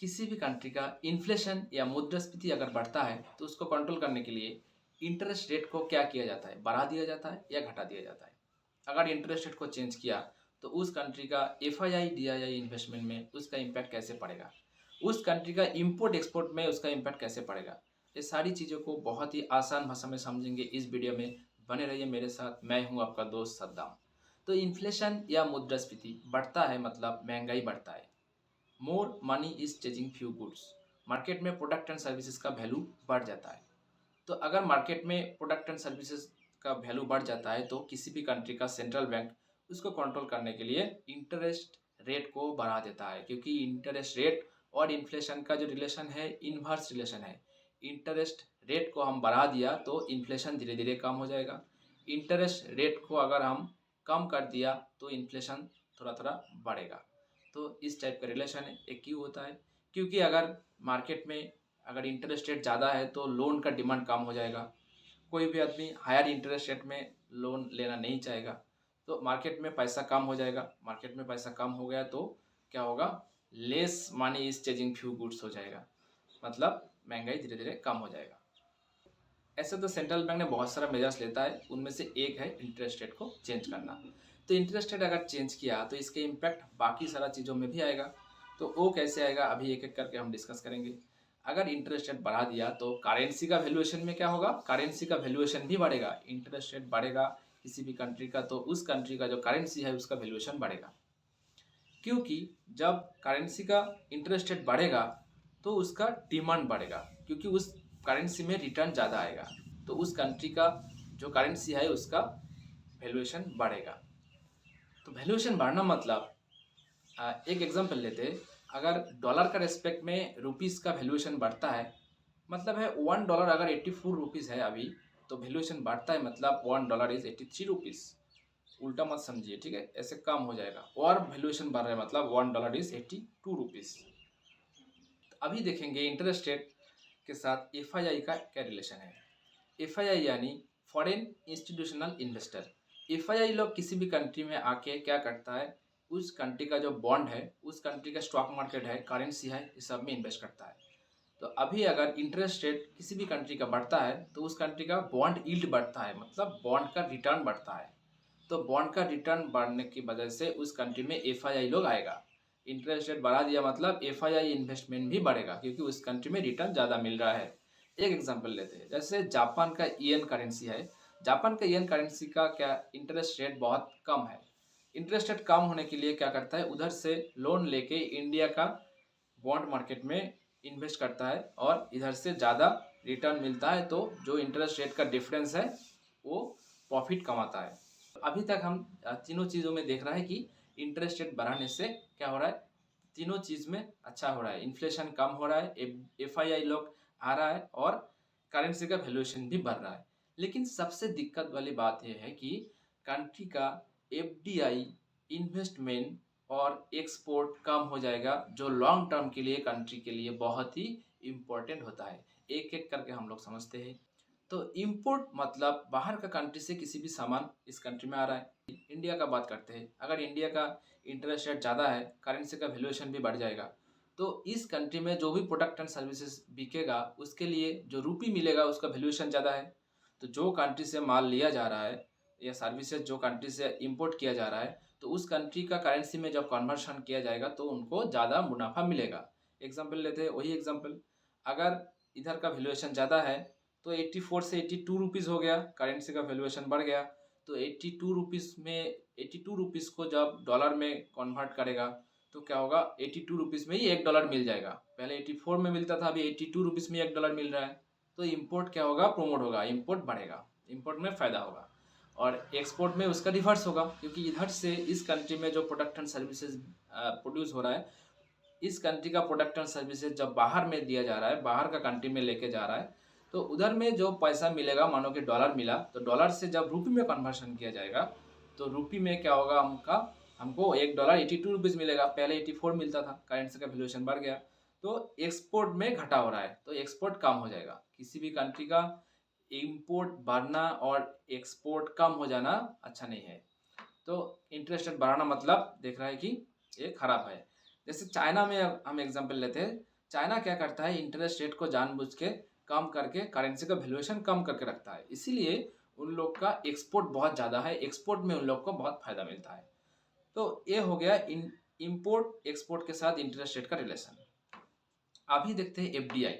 किसी भी कंट्री का इन्फ्लेशन या मुद्रास्फीति अगर बढ़ता है तो उसको कंट्रोल करने के लिए इंटरेस्ट रेट को क्या किया जाता है, बढ़ा दिया जाता है या घटा दिया जाता है। अगर इंटरेस्ट रेट को चेंज किया तो उस कंट्री का एफआईआई डीआईआई इन्वेस्टमेंट में उसका इम्पैक्ट कैसे पड़ेगा, उस कंट्री का इंपोर्ट एक्सपोर्ट में उसका इम्पैक्ट कैसे पड़ेगा। ये सारी चीज़ों को बहुत ही आसान भाषा में समझेंगे इस वीडियो में। बने रहिए मेरे साथ, मैं हूँ आपका दोस्त सद्दाम। तो इन्फ्लेशन या मुद्रास्फीति बढ़ता है मतलब महंगाई बढ़ता है। More money is chasing few goods. Market में प्रोडक्ट एंड सर्विसेज का वैल्यू बढ़ जाता है। तो अगर मार्केट में प्रोडक्ट एंड सर्विसेज का वैल्यू बढ़ जाता है तो किसी भी कंट्री का सेंट्रल बैंक उसको कंट्रोल करने के लिए इंटरेस्ट रेट को बढ़ा देता है, क्योंकि इंटरेस्ट रेट और इन्फ्लेशन का जो रिलेशन है इनवर्स रिलेशन है। इंटरेस्ट रेट को हम बढ़ा दिया तो इन्फ्लेशन धीरे धीरे कम हो जाएगा। इंटरेस्ट रेट को अगर हम कम कर दिया तो इन्फ्लेशन थोड़ा थोड़ा बढ़ेगा। तो इस टाइप का रिलेशन है। ये क्यों होता है? क्योंकि अगर मार्केट में अगर इंटरेस्ट रेट ज़्यादा है तो लोन का डिमांड कम हो जाएगा। कोई भी आदमी हायर इंटरेस्ट रेट में लोन लेना नहीं चाहेगा, तो मार्केट में पैसा कम हो जाएगा। मार्केट में पैसा कम हो गया तो क्या होगा? Less money is chasing few goods हो जाएगा, मतलब महंगाई धीरे धीरे कम हो जाएगा। ऐसे तो सेंट्रल बैंक ने बहुत सारा मेजर्स लेता है, उनमें से एक है इंटरेस्ट रेट को चेंज करना। तो इंटरेस्ट रेट अगर चेंज किया तो इसके इम्पैक्ट बाकी सारा चीज़ों में भी आएगा। तो वो कैसे आएगा अभी एक एक करके हम डिस्कस करेंगे। अगर इंटरेस्ट रेट बढ़ा दिया तो करेंसी का वैल्यूएशन में क्या होगा? करेंसी का वैल्यूएशन भी बढ़ेगा। इंटरेस्ट रेट बढ़ेगा किसी भी कंट्री का तो उस कंट्री का जो करेंसी है उसका वैल्यूएशन बढ़ेगा। क्योंकि जब करेंसी का इंटरेस्ट रेट बढ़ेगा तो उसका डिमांड बढ़ेगा, क्योंकि उस करेंसी में रिटर्न ज़्यादा आएगा। तो उस कंट्री का जो करेंसी है उसका वैल्यूएशन बढ़ेगा। तो वैल्यूएशन बढ़ना मतलब एक एग्जांपल लेते हैं। अगर डॉलर का रेस्पेक्ट में रुपीस का वैल्यूएशन बढ़ता है, मतलब है $1 अगर 84 रुपीज़ है अभी, तो वैल्यूएशन बढ़ता है मतलब $1 इज 83 रुपीज़। उल्टा मत समझिए, ठीक है? ऐसे कम हो जाएगा और वैल्यूएशन बढ़ रहा है मतलब $1 इज 82 रुपीज़। अभी देखेंगे इंटरेस्ट रेट के साथ एफआईआई का क्या रिलेशन है। एफआईआई यानी फॉरेन इंस्टीट्यूशनल इन्वेस्टर। एफआईआई लोग किसी भी कंट्री में आके क्या करता है, उस कंट्री का जो बॉन्ड है, उस कंट्री का स्टॉक मार्केट है, करेंसी है, इस सब में इन्वेस्ट करता है। तो अभी अगर इंटरेस्ट रेट किसी भी कंट्री का बढ़ता है तो उस कंट्री का बॉन्ड यील्ड बढ़ता है, मतलब बॉन्ड का रिटर्न बढ़ता है। तो बॉन्ड का रिटर्न बढ़ने की वजह से उस कंट्री में एफआईआई लोग आएगा। इंटरेस्ट रेट बढ़ा दिया मतलब एफआईआई इन्वेस्टमेंट भी बढ़ेगा, क्योंकि उस कंट्री में रिटर्न ज़्यादा मिल रहा है। एक एग्जांपल लेते हैं, जैसे जापान का ईएन करेंसी है। जापान का ईएन करेंसी का क्या इंटरेस्ट रेट बहुत कम है। इंटरेस्ट रेट कम होने के लिए क्या करता है, उधर से लोन लेके इंडिया का बॉन्ड मार्केट में इन्वेस्ट करता है और इधर से ज़्यादा रिटर्न मिलता है। तो जो इंटरेस्ट रेट का डिफरेंस है वो प्रॉफिट कमाता है। अभी तक हम तीनों चीज़ों में देख रहा है कि इंटरेस्ट रेट बढ़ाने से क्या हो रहा है, तीनों चीज़ में अच्छा हो रहा है। इन्फ्लेशन कम हो रहा है, एफआईआई लोग आ रहा है और करेंसी का वैल्यूएशन भी बढ़ रहा है। लेकिन सबसे दिक्कत वाली बात यह है कि कंट्री का एफडीआई इन्वेस्टमेंट और एक्सपोर्ट कम हो जाएगा, जो लॉन्ग टर्म के लिए कंट्री के लिए बहुत ही इम्पोर्टेंट होता है। एक एक करके हम लोग समझते हैं। तो इम्पोर्ट मतलब बाहर का कंट्री से किसी भी सामान इस कंट्री में आ रहा है। इंडिया का बात करते हैं, अगर इंडिया का इंटरेस्ट रेट ज़्यादा है, करेंसी का वैल्यूएशन भी बढ़ जाएगा। तो इस कंट्री में जो भी प्रोडक्ट एंड सर्विसेज बिकेगा उसके लिए जो रुपी मिलेगा उसका वैल्यूएशन ज़्यादा है। तो जो कंट्री से माल लिया जा रहा है या सर्विसेज जो कंट्री से इंपोर्ट किया जा रहा है, तो उस कंट्री का करेंसी में जब कन्वर्शन किया जाएगा तो उनको ज़्यादा मुनाफा मिलेगा। एग्जाम्पल लेते हैं, वही एग्जाम्पल, अगर इधर का वैल्यूएशन ज़्यादा है तो 84 से 82 रुपीज़ हो गया, करेंसी का वैल्यूएशन बढ़ गया। तो 82 रुपीज़ में 82 रुपीज़ को जब डॉलर में कन्वर्ट करेगा तो क्या होगा, 82 रुपीज़ में ही $1 मिल जाएगा। पहले 84 में मिलता था, अभी 82 रुपीज़ में $1 मिल रहा है। तो इम्पोर्ट क्या होगा, प्रोमोट होगा, इम्पोर्ट बढ़ेगा, इम्पोर्ट में फ़ायदा होगा। और एक्सपोर्ट में उसका रिवर्स होगा, क्योंकि इधर से इस कंट्री में जो प्रोडक्ट एंड सर्विसेज प्रोड्यूस हो रहा है, इस कंट्री का प्रोडक्ट एंड सर्विसेज जब बाहर में दिया जा रहा है, बाहर का कंट्री में लेके जा रहा है, तो उधर में जो पैसा मिलेगा, मानो कि डॉलर मिला, तो डॉलर से जब रुपी में कन्वर्शन किया जाएगा तो रुपी में क्या होगा, हमको $1 82 रुपीज़ मिलेगा। पहले 84 मिलता था, करेंसी का वैल्यूएशन बढ़ गया। तो एक्सपोर्ट में घटा हो रहा है तो एक्सपोर्ट कम हो जाएगा। किसी भी कंट्री का इम्पोर्ट बढ़ना और एक्सपोर्ट कम हो जाना अच्छा नहीं है। तो इंटरेस्ट रेट बढ़ाना मतलब देख रहा है कि ये खराब है। जैसे चाइना में अब हम एग्जांपल लेते हैं, चाइना क्या करता है, इंटरेस्ट रेट को जानबूझ के कम करके करेंसी का वैल्यूएशन कम करके रखता है, इसीलिए उन लोग का एक्सपोर्ट बहुत ज़्यादा है, एक्सपोर्ट में उन लोग को बहुत फायदा मिलता है। तो ये हो गया इम्पोर्ट एक्सपोर्ट के साथ इंटरेस्ट रेट का रिलेशन। अभी देखते हैं एफडीआई।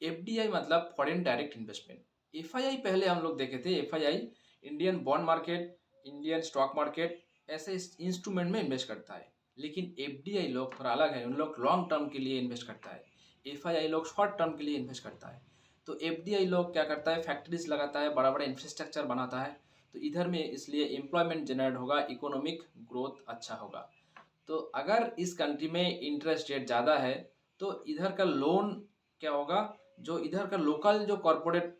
एफडीआई मतलब फॉरेन डायरेक्ट इन्वेस्टमेंट। एफआईआई पहले हम लोग देखे थे, FII Indian bond market, Indian stock market ऐसे इंस्ट्रूमेंट में इन्वेस्ट करता है। लेकिन एफडीआई लोग थोड़ा अलग है, उन लोग लॉन्ग टर्म के लिए इन्वेस्ट करता है, एफआईआई लोग शॉर्ट टर्म के लिए इन्वेस्ट करता है। तो एफडीआई लोग क्या करता है, फैक्ट्रीज लगाता है, बड़ा बड़ा इंफ्रास्ट्रक्चर बनाता है, तो इधर में इसलिए एम्प्लॉयमेंट जनरेट होगा, इकोनॉमिक ग्रोथ अच्छा होगा। तो अगर इस कंट्री में इंटरेस्ट रेट ज़्यादा है तो इधर का लोन क्या होगा, जो इधर का लोकल जो कॉरपोरेट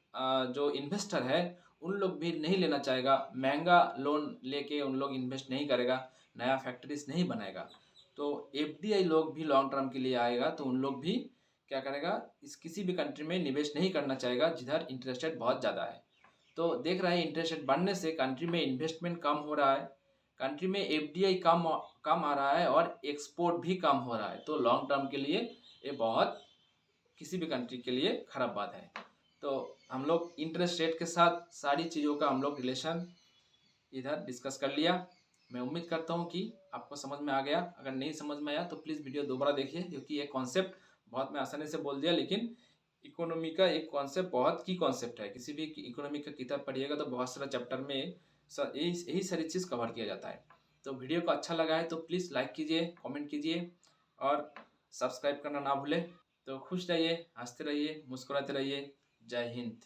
जो इन्वेस्टर है उन लोग भी नहीं लेना चाहेगा, महंगा लोन लेके उन लोग इन्वेस्ट नहीं करेगा, नया फैक्ट्रीज नहीं बनाएगा। तो एफडीआई लोग भी लॉन्ग टर्म के लिए आएगा तो उन लोग भी क्या करेगा, इस किसी भी कंट्री में निवेश नहीं करना चाहेगा जिधर इंटरेस्ट रेट बहुत ज़्यादा है। तो देख रहे हैं इंटरेस्ट रेट बढ़ने से कंट्री में इन्वेस्टमेंट कम हो रहा है, कंट्री में एफडीआई कम कम आ रहा है और एक्सपोर्ट भी कम हो रहा है। तो लॉन्ग टर्म के लिए ये बहुत किसी भी कंट्री के लिए खराब बात है। तो हम लोग इंटरेस्ट रेट के साथ सारी चीज़ों का हम लोग रिलेशन इधर डिस्कस कर लिया। मैं उम्मीद करता हूँ कि आपको समझ में आ गया। अगर नहीं समझ में आया तो प्लीज़ वीडियो दोबारा देखिए, क्योंकि ये कॉन्सेप्ट बहुत मैं आसानी से बोल दिया, लेकिन इकोनॉमी का एक कॉन्सेप्ट बहुत की कॉन्सेप्ट है। किसी भी इकोनॉमी का किताब पढ़िएगा तो बहुत सारा चैप्टर में यही सारी चीज़ कवर किया जाता है। तो वीडियो को अच्छा लगा है तो प्लीज़ लाइक कीजिए, कमेंट कीजिए और सब्सक्राइब करना ना भूलें। तो खुश रहिए, हंसते रहिए, मुस्कुराते रहिए। जय हिंद।